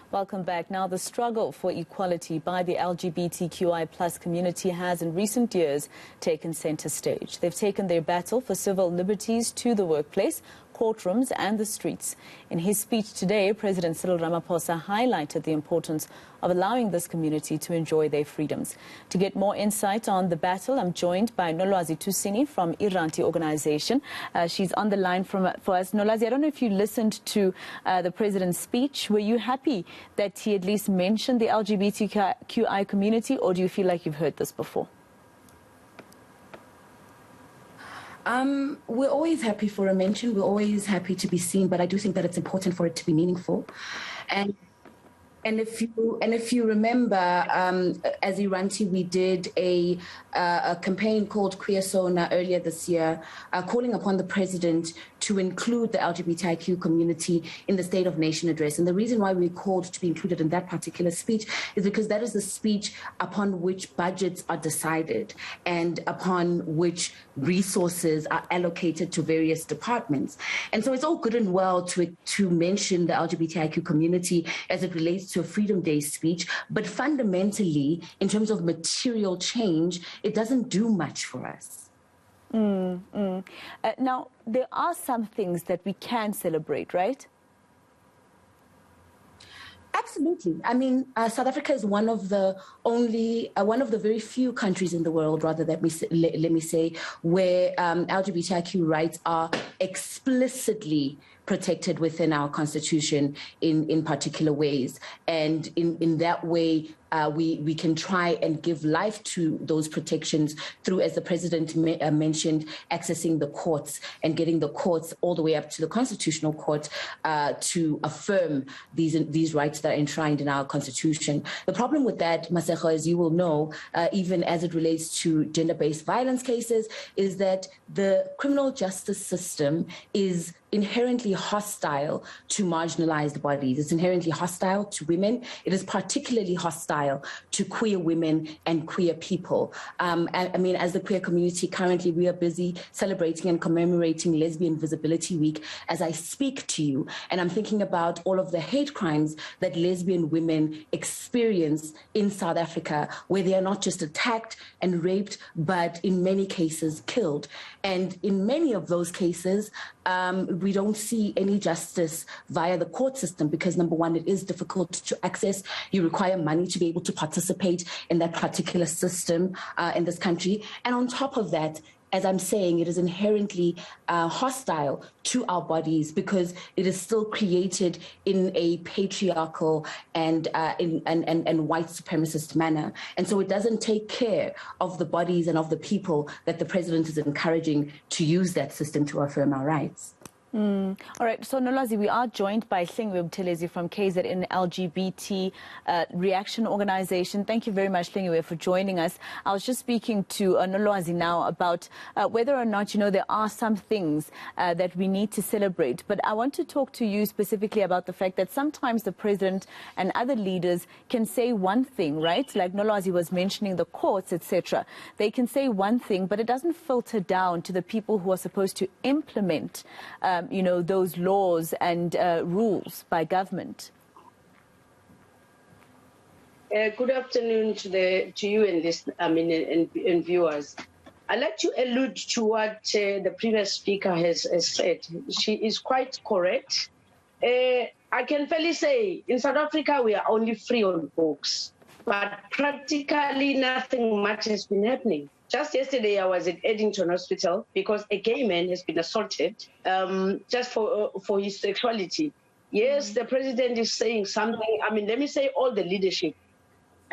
Welcome back. Now, the struggle for equality by the LGBTQI plus community has in recent years taken center stage. They've taken their battle for civil liberties to the workplace, courtrooms and the streets. In his speech today, President Cyril Ramaphosa highlighted the importance of allowing this community to enjoy their freedoms. To get more insight on the battle, I'm joined by Nolwazi Tusini from Iranti organization. She's on the line for us. Nolwazi, I don't know if you listened to the president's speech. Were you happy that he at least mentioned the LGBTQI community, or do you feel like you've heard this before? We're always happy for a mention. We're always happy to be seen, but I do think that it's important for it to be meaningful. And if you remember, as Iranti, we did a campaign called Queer Sona earlier this year, calling upon the president to include the LGBTIQ community in the State of Nation address. And the reason why we called to be included in that particular speech is because that is the speech upon which budgets are decided and upon which resources are allocated to various departments. And so it's all good and well to mention the LGBTIQ community as it relates to a Freedom Day speech, but fundamentally, in terms of material change, it doesn't do much for us. Now, there are some things that we can celebrate, right? Absolutely. I mean, South Africa is one of the very few countries in the world, rather, let me say, where LGBTIQ rights are explicitly protected within our constitution in particular ways. And in that way, we can try and give life to those protections through, as the president mentioned, accessing the courts and getting the courts all the way up to the constitutional court to affirm these rights that are enshrined in our constitution. The problem with that, Masejo, as you will know, even as it relates to gender-based violence cases, is that the criminal justice system is inherently hostile to marginalized bodies. It's inherently hostile to women. It is particularly hostile to queer women and queer people. I mean, as the queer community, currently we are busy celebrating and commemorating Lesbian Visibility Week as I speak to you. And I'm thinking about all of the hate crimes that lesbian women experience in South Africa, where they are not just attacked and raped, but in many cases killed. And in many of those cases, we don't see any justice via the court system because, number one, it is difficult to access. You require money to be able to participate in that particular system in this country. And on top of that, as I'm saying, it is inherently hostile to our bodies because it is still created in a patriarchal and white supremacist manner. And so it doesn't take care of the bodies and of the people that the president is encouraging to use that system to affirm our rights. All right, so Nolwazi, we are joined by Hlengiwe Buthelezi from KZN LGBT Reaction Organization. Thank you very much, Hlengiwe, for joining us. I was just speaking to Nolwazi now about whether or not, there are some things that we need to celebrate. But I want to talk to you specifically about the fact that sometimes the president and other leaders can say one thing, right? Like Nolwazi was mentioning the courts, etc. They can say one thing, but it doesn't filter down to the people who are supposed to implement those laws and rules by government. Good afternoon to you and viewers. I'd like to allude to what the previous speaker has said. She is quite correct. I can fairly say in South Africa we are only free on books, but practically nothing much has been happening. Just yesterday, I was at Eddington Hospital because a gay man has been assaulted just for his sexuality. Yes, the president is saying something. I mean, let me say all the leadership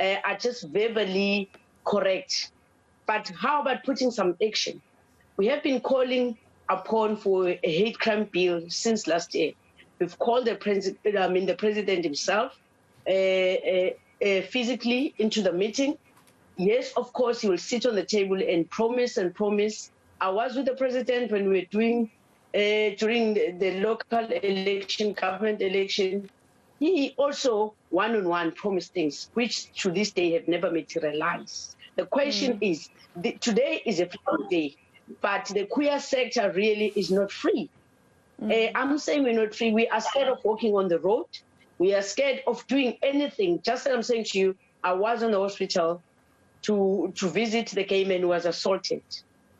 are just verbally correct. But how about putting some action? We have been calling upon for a hate crime bill since last year. We've called the president himself physically into the meeting. Yes, of course, he will sit on the table and promise and promise. I was with the president when we were doing, during the local election, government election. He also one-on-one promised things, which to this day have never materialized. The question is, today is a free day, but the queer sector really is not free. I'm saying we're not free. We are scared of walking on the road. We are scared of doing anything. Just as I'm saying to you, I was in the hospital to visit the gay man who was assaulted,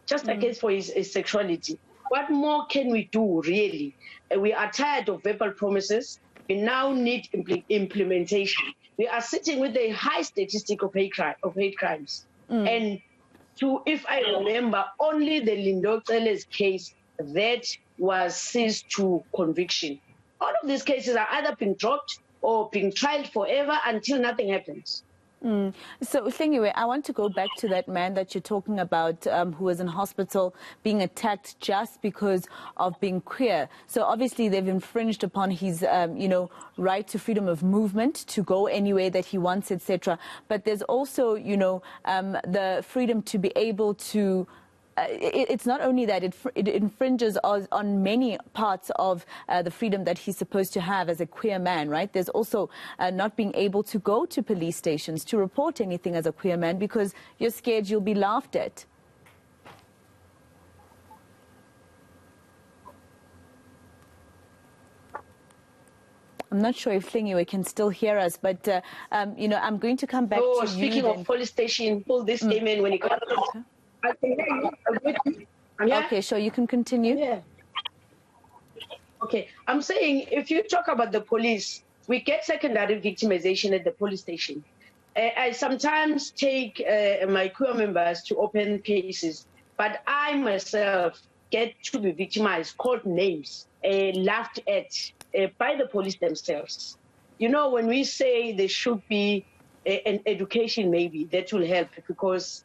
just against for his sexuality. What more can we do, really? We are tired of verbal promises. We now need implementation. We are sitting with a high statistic of hate crimes. And if I remember, only the Lindocele's case that was seized to conviction. All of these cases are either being dropped or being tried forever until nothing happens. So, Hlengiwe, I want to go back to that man that you're talking about who was in hospital being attacked just because of being queer. So, obviously, they've infringed upon his, right to freedom of movement, to go anywhere that he wants, etc. But there's also, the freedom to be able to it's not only that, it infringes on many parts of the freedom that he's supposed to have as a queer man, right? There's also not being able to go to police stations to report anything as a queer man because you're scared you'll be laughed at. I'm not sure if Hlengiwe can still hear us, but, I'm going to come back to you. Speaking of police station, pull this came in when he got I can hear you. Okay, sure, you can continue. Yeah. Okay, I'm saying if you talk about the police, we get secondary victimization at the police station. I sometimes take my queer members to open cases, but I myself get to be victimized, called names, laughed at by the police themselves. You know, when we say there should be an education, maybe that will help, because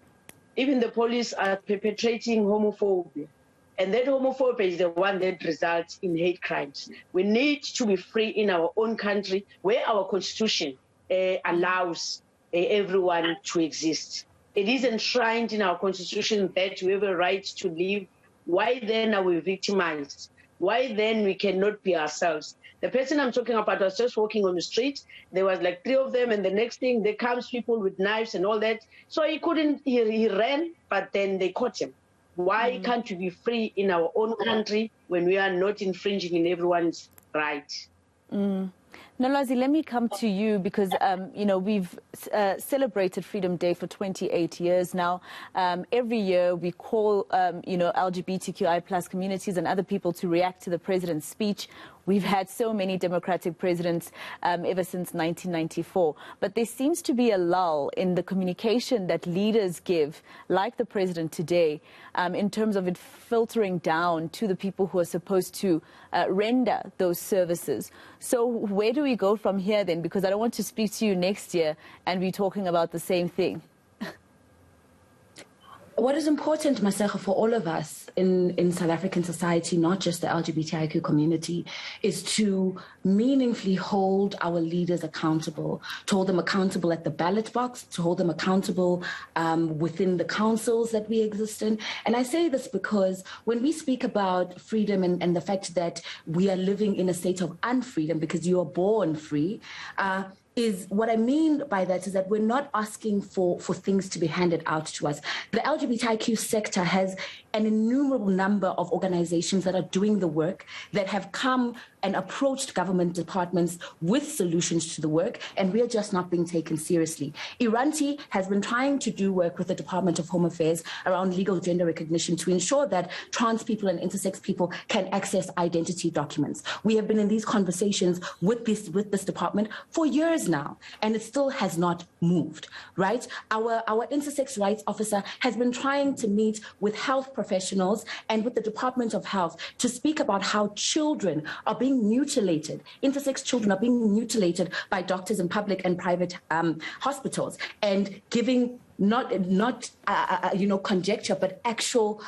even the police are perpetrating homophobia. And that homophobia is the one that results in hate crimes. We need to be free in our own country where our constitution allows everyone to exist. It is enshrined in our constitution that we have a right to live. Why then are we victimized? Why then we cannot be ourselves? The person I'm talking about was just walking on the street. There was like 3 of them, and the next thing, there comes people with knives and all that. So he couldn't, he ran, but then they caught him. Why can't we be free in our own country when we are not infringing in everyone's right? Nolwazi, let me come to you because, we've celebrated Freedom Day for 28 years now. Every year we call, LGBTQI plus communities and other people to react to the president's speech. We've had so many democratic presidents ever since 1994. But there seems to be a lull in the communication that leaders give, like the president today, in terms of it filtering down to the people who are supposed to render those services. So where do we go from here then? Because I don't want to speak to you next year and be talking about the same thing. What is important, Masego, for all of us in South African society, not just the LGBTIQ community, is to meaningfully hold our leaders accountable, to hold them accountable at the ballot box, to hold them accountable within the councils that we exist in. And I say this because when we speak about freedom and the fact that we are living in a state of unfreedom because you are born free, is what I mean by that is that we're not asking for things to be handed out to us. The LGBTIQ sector has an innumerable number of organizations that are doing the work, that have come and approached government departments with solutions to the work, and we are just not being taken seriously. Iranti has been trying to do work with the Department of Home Affairs around legal gender recognition to ensure that trans people and intersex people can access identity documents. We have been in these conversations with this department for years now, and it still has not moved, right? Our intersex rights officer has been trying to meet with health professionals and with the Department of Health to speak about how children are being mutilated. Intersex children are being mutilated by doctors in public and private hospitals, and giving not conjecture, but actual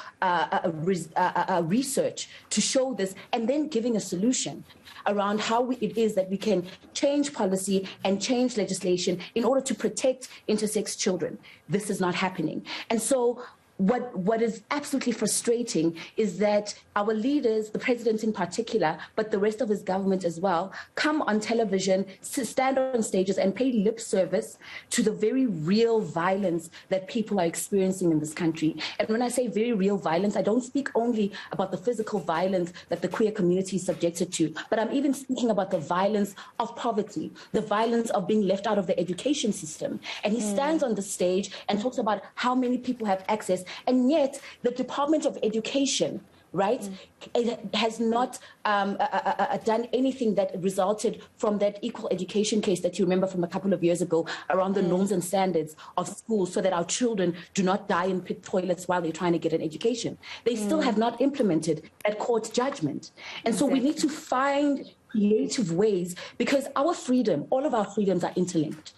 research to show this, and then giving a solution around how it is that we can change policy and change legislation in order to protect intersex children. This is not happening. And so what is absolutely frustrating is that our leaders, the president in particular, but the rest of his government as well, come on television, stand on stages and pay lip service to the very real violence that people are experiencing in this country. And when I say very real violence, I don't speak only about the physical violence that the queer community is subjected to, but I'm even speaking about the violence of poverty, the violence of being left out of the education system. And he stands on the stage and talks about how many people have access, and yet the Department of Education, right, it has not done anything that resulted from that equal education case that you remember from a couple of years ago around the norms and standards of schools, so that our children do not die in pit toilets while they're trying to get an education. They still have not implemented that court judgment. And so we need to find creative ways, because our freedom, all of our freedoms are interlinked.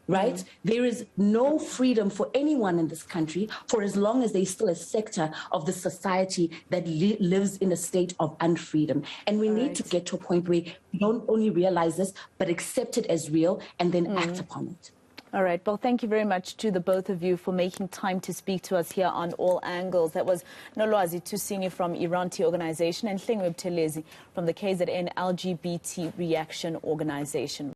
Right? There is no freedom for anyone in this country for as long as there's still a sector of the society that lives in a state of unfreedom. And we need to get to a point where we don't only realize this, but accept it as real and then act upon it. All right. Well, thank you very much to the both of you for making time to speak to us here on All Angles. That was Nolwazi Tusini from Iranti organization and Hlengiwe Buthelezi from the KZN LGBT Recreation organization.